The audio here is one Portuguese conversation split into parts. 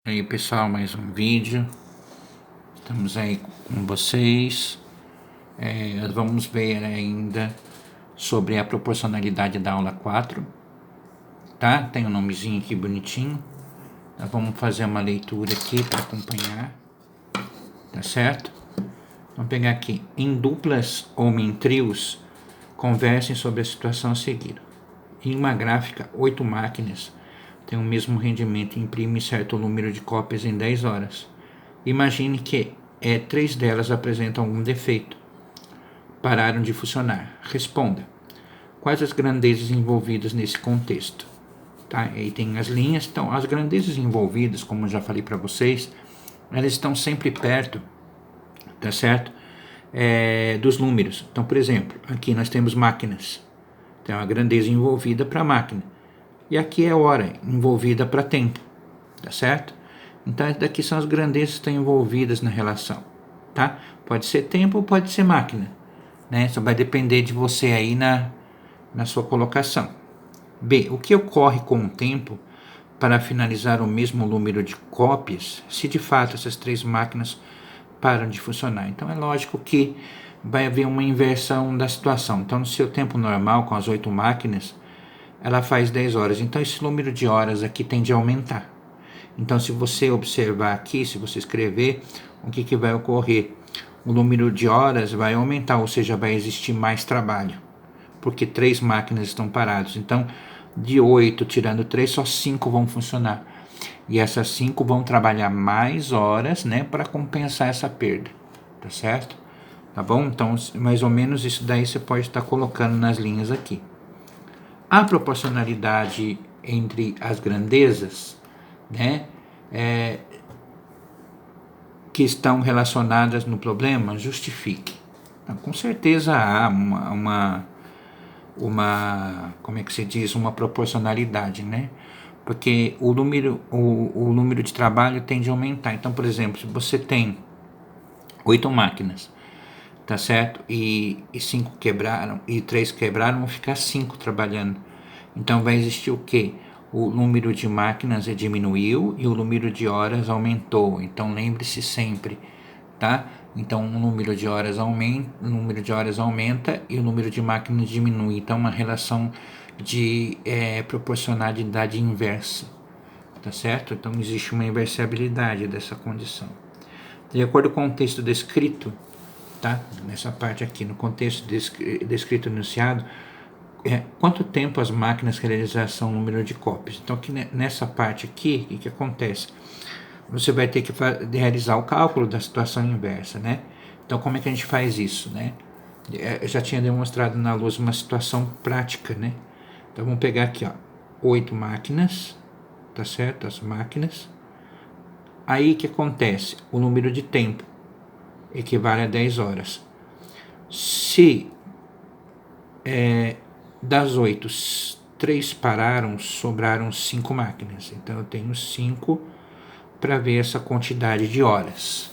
E aí pessoal, mais um vídeo, estamos aí com vocês. Vamos ver ainda sobre a proporcionalidade da aula 4, tá? Tem um nomezinho aqui bonitinho, vamos fazer uma leitura aqui para acompanhar, tá certo? Vamos pegar aqui, em duplas ou em trios, conversem sobre a situação a seguir. Em uma gráfica, 8 máquinas têm o mesmo rendimento e imprimem certo número de cópias em 10 horas. Imagine que 3 delas apresentam algum defeito. Pararam de funcionar. Responda. Quais as grandezas envolvidas nesse contexto? Tá? Aí tem as linhas. Então, as grandezas envolvidas, como eu já falei para vocês, elas estão sempre perto, tá certo? Dos números. Então, por exemplo, aqui nós temos máquinas. Tem uma grandeza envolvida para máquina. E aqui é hora envolvida para tempo, tá certo? Então, daqui são as grandezas que estão envolvidas na relação, tá? Pode ser tempo ou pode ser máquina, né? Só vai depender de você aí na sua colocação. B. O que ocorre com o tempo para finalizar o mesmo número de cópias se de fato essas 3 máquinas param de funcionar? Então, é lógico que vai haver uma inversão da situação. Então, no seu tempo normal, com as 8 máquinas, ela faz 10 horas. Então, esse número de horas aqui tende a aumentar. Então, se você observar aqui, se você escrever, o que vai ocorrer? O número de horas vai aumentar, ou seja, vai existir mais trabalho, porque 3 máquinas estão paradas. Então, de 8 tirando 3, só 5 vão funcionar. E essas 5 vão trabalhar mais horas, né, para compensar essa perda, tá certo? Tá bom? Então, mais ou menos isso daí você pode estar colocando nas linhas aqui. A proporcionalidade entre as grandezas, né, que estão relacionadas no problema, justifique. Então, com certeza há como é que se diz, uma proporcionalidade, né? Porque o número de trabalho tende a aumentar. Então, por exemplo, se você tem 8 máquinas, tá certo? E 5 quebraram, e 3 quebraram, vão ficar 5 trabalhando. Então vai existir o quê? O número de máquinas diminuiu e o número de horas aumentou. Então lembre-se sempre, tá? Então o número de horas aumenta e o número de máquinas diminui. Então uma relação de proporcionalidade inversa, tá certo? Então existe uma inversibilidade dessa condição. De acordo com o texto descrito, tá? Nessa parte aqui, no contexto descrito enunciado, quanto tempo as máquinas realizaram o número de cópias. Então, aqui nessa parte aqui, o que acontece? Você vai ter que realizar o cálculo da situação inversa, né? Então, como é que a gente faz isso, né? Eu já tinha demonstrado na luz uma situação prática, né? Então, vamos pegar aqui, ó, 8 máquinas, tá certo? As máquinas. Aí, o que acontece? O número de tempo equivale a 10 horas. Se das 8, 3 pararam, sobraram 5 máquinas. Então eu tenho 5 para ver essa quantidade de horas,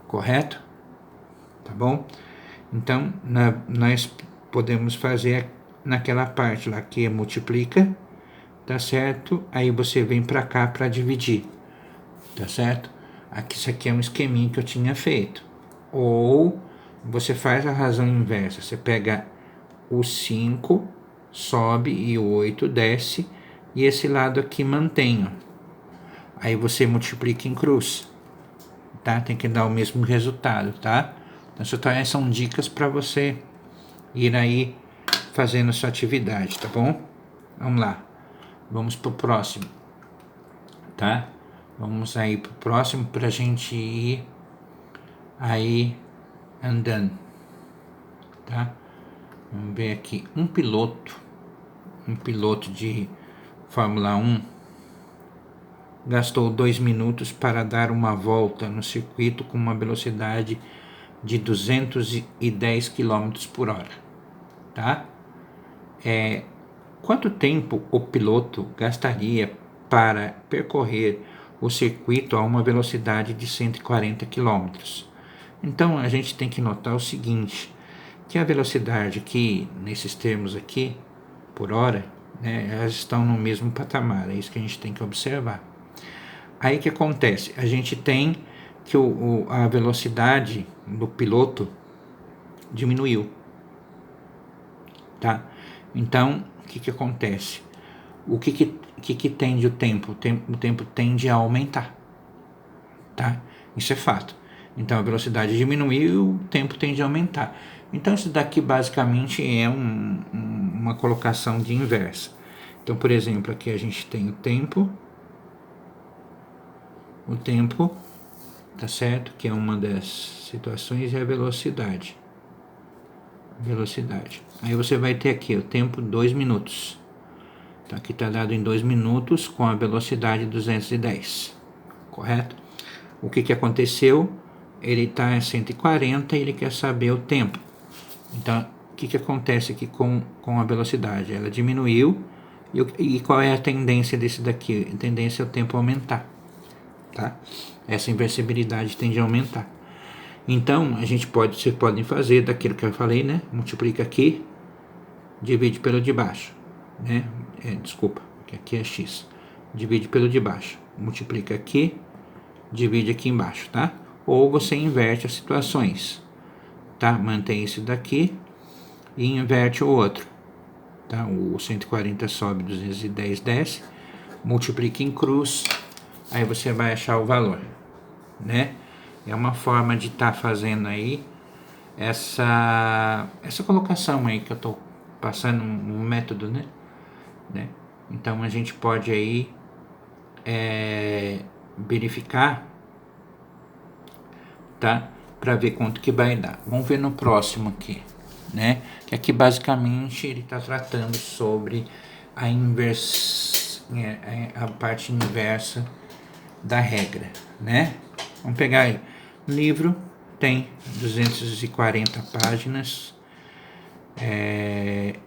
correto? Tá bom? Então nós podemos fazer naquela parte lá que multiplica, tá certo? Aí você vem para cá para dividir, tá certo? Aqui, isso aqui é um esqueminha que eu tinha feito. Ou você faz a razão inversa, você pega o 5, sobe e o 8 desce, e esse lado aqui mantém. Aí você multiplica em cruz, tá? Tem que dar o mesmo resultado, tá? Então, essas são dicas para você ir aí fazendo sua atividade, tá bom? Vamos lá. Vamos pro próximo, tá? Vamos aí pro próximo pra gente ir aí andando, tá? Vamos ver aqui. Um piloto de Fórmula 1 gastou 2 minutos para dar uma volta no circuito com uma velocidade de 210 km por hora, tá? Quanto tempo o piloto gastaria para percorrer o circuito a uma velocidade de 140 km? Então a gente tem que notar o seguinte, que a velocidade aqui, nesses termos aqui, por hora, né, elas estão no mesmo patamar, é isso que a gente tem que observar. Aí que acontece? A gente tem que a velocidade do piloto diminuiu, tá? Então, o que acontece? O que tende o tempo? O tempo tende a aumentar, tá? Isso é fato. Então, a velocidade diminuiu, o tempo tende a aumentar. Então, isso daqui basicamente é uma colocação de inversa. Então, por exemplo, aqui a gente tem o tempo, tá certo? Que é uma das situações, e a velocidade. Aí você vai ter aqui o tempo 2 minutos. Então aqui está dado em 2 minutos com a velocidade 210, correto? O que aconteceu? Ele está em 140 e ele quer saber o tempo. Então, o que acontece aqui com a velocidade? Ela diminuiu, e qual é a tendência desse daqui? A tendência é o tempo aumentar, tá? Essa inversibilidade tende a aumentar. Então, vocês podem fazer daquilo que eu falei, né? Multiplica aqui, divide pelo de baixo, né? Desculpa, que aqui é x. Divide pelo de baixo. Multiplica aqui, divide aqui embaixo, tá? Ou você inverte as situações, tá? Mantém esse daqui e inverte o outro, tá? O 140 sobe, 210 desce, multiplica em cruz, aí você vai achar o valor, né? É uma forma de estar fazendo aí essa colocação aí que eu estou passando, um método, né? Então a gente pode aí verificar, tá? Para ver quanto que vai dar. Vamos ver no próximo aqui, né? Que aqui basicamente ele está tratando sobre a parte inversa da regra, né? Vamos pegar aí. O livro tem 240 páginas,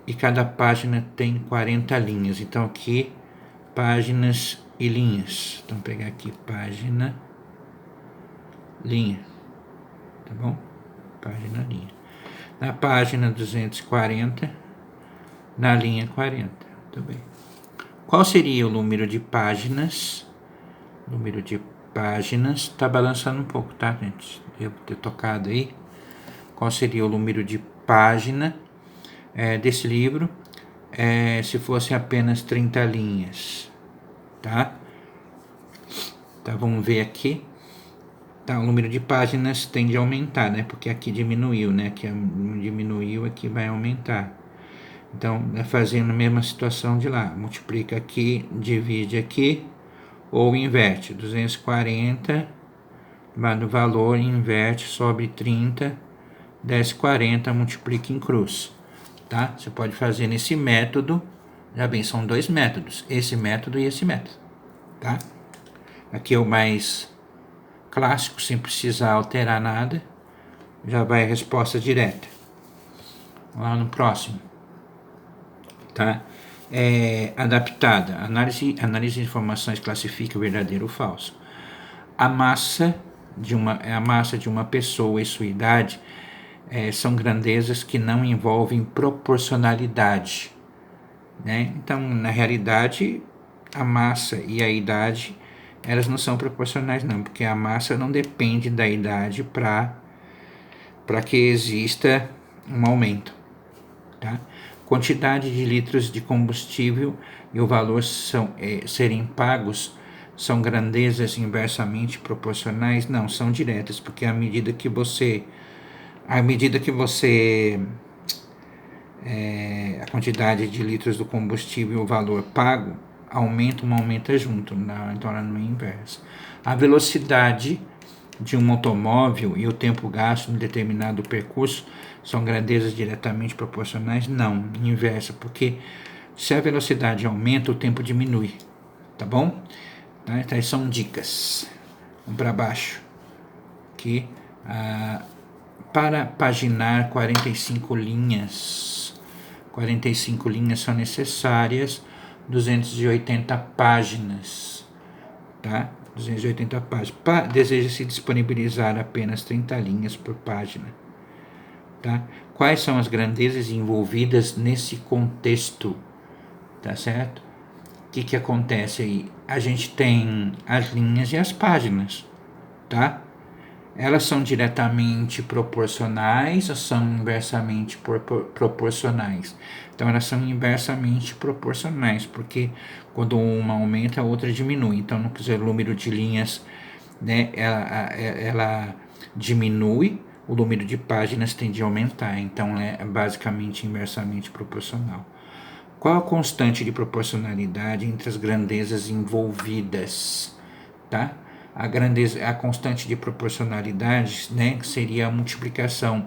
e cada página tem 40 linhas. Então aqui, páginas e linhas. Então, vou pegar aqui página, linha, tá bom? Página, linha. Na página 240, na linha 40, tá bem. Qual seria o número de páginas? Número de páginas, tá balançando um pouco, tá, gente? Devo ter tocado aí. Qual seria o número de página desse livro se fosse apenas 30 linhas, tá? Tá, vamos ver aqui. Tá, o número de páginas tende a aumentar, né? Porque aqui diminuiu, né? Aqui diminuiu, aqui vai aumentar. Então, é fazendo a mesma situação de lá. Multiplica aqui, divide aqui, ou inverte. 240, vai no valor, inverte, sobe 30, desce 40, multiplica em cruz, tá? Você pode fazer nesse método, já bem, são dois métodos, esse método e esse método, tá? Aqui é o mais clássico, sem precisar alterar nada, já vai a resposta direta. Vamos lá no próximo, tá? Adaptada, análise de informações classifica o verdadeiro ou falso. A massa de uma pessoa e sua idade são grandezas que não envolvem proporcionalidade, né? Então, na realidade, a massa e a idade, elas não são proporcionais não, porque a massa não depende da idade para que exista um aumento, tá? Quantidade de litros de combustível e o valor serem pagos são grandezas inversamente proporcionais? Não, são diretas, porque à medida que você a quantidade de litros do combustível e o valor pago aumenta junto, então ela não é inversa. A velocidade de um automóvel e o tempo gasto em determinado percurso são grandezas diretamente proporcionais? Não, inversa, porque se a velocidade aumenta, o tempo diminui, tá bom? Então, são dicas. Vamos para baixo. Aqui, para paginar 45 linhas. 45 linhas são necessárias, 280 páginas, tá? 280 páginas. Deseja-se disponibilizar apenas 30 linhas por página, tá? Quais são as grandezas envolvidas nesse contexto, tá certo? O que acontece aí? a gente tem as linhas e as páginas, tá? Elas são diretamente proporcionais ou são inversamente proporcionais? Então, elas são inversamente proporcionais, porque quando uma aumenta, a outra diminui. Então, não quer dizer, o número de linhas, né, ela diminui, o número de páginas tende a aumentar. Então, é basicamente inversamente proporcional. Qual a constante de proporcionalidade entre as grandezas envolvidas? Tá? A constante de proporcionalidade, né, seria a multiplicação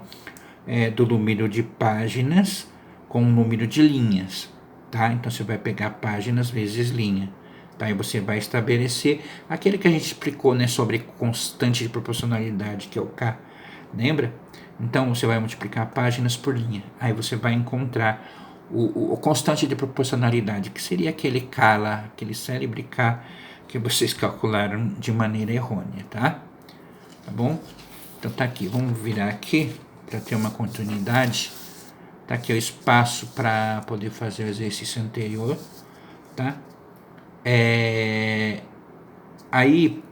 do número de páginas com o número de linhas. Tá? Então você vai pegar páginas vezes linha. Tá? E você vai estabelecer aquele que a gente explicou, né, sobre constante de proporcionalidade, que é o K. Lembra? Então você vai multiplicar páginas por linha. Aí você vai encontrar o constante de proporcionalidade, que seria aquele K lá, aquele célebre K que vocês calcularam de maneira errônea, tá? Tá bom? Então tá aqui, vamos virar aqui para ter uma continuidade. Tá aqui o espaço para poder fazer o exercício anterior, tá? Aí,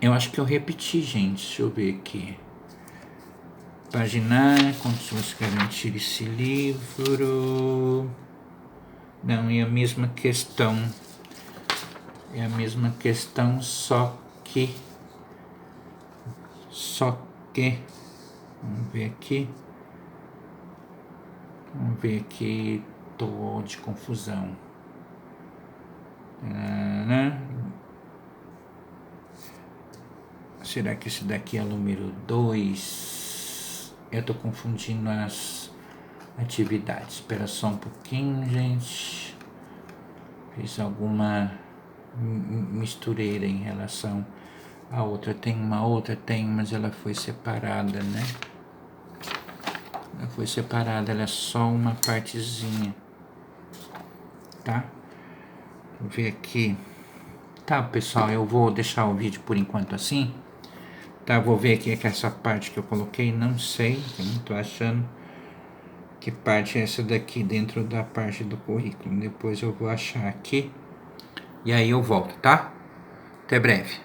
eu acho que eu repeti, gente. Deixa eu ver aqui. Paginar, condições garantir esse livro. Não, é a mesma questão. É a mesma questão, só que... Vamos ver aqui. Tô de confusão. Será que esse daqui é o número 2? Eu tô confundindo as atividades. Espera só um pouquinho, gente. Fiz alguma mistureira em relação a outra. Tem uma outra, mas ela foi separada, né? Ela foi separada, ela é só uma partezinha. Tá? Vou ver aqui. Tá, pessoal, eu vou deixar o vídeo por enquanto assim. Tá, vou ver aqui que essa parte que eu coloquei, não sei, eu não tô achando que parte é essa daqui dentro da parte do currículo. Depois eu vou achar aqui e aí eu volto, tá? Até breve.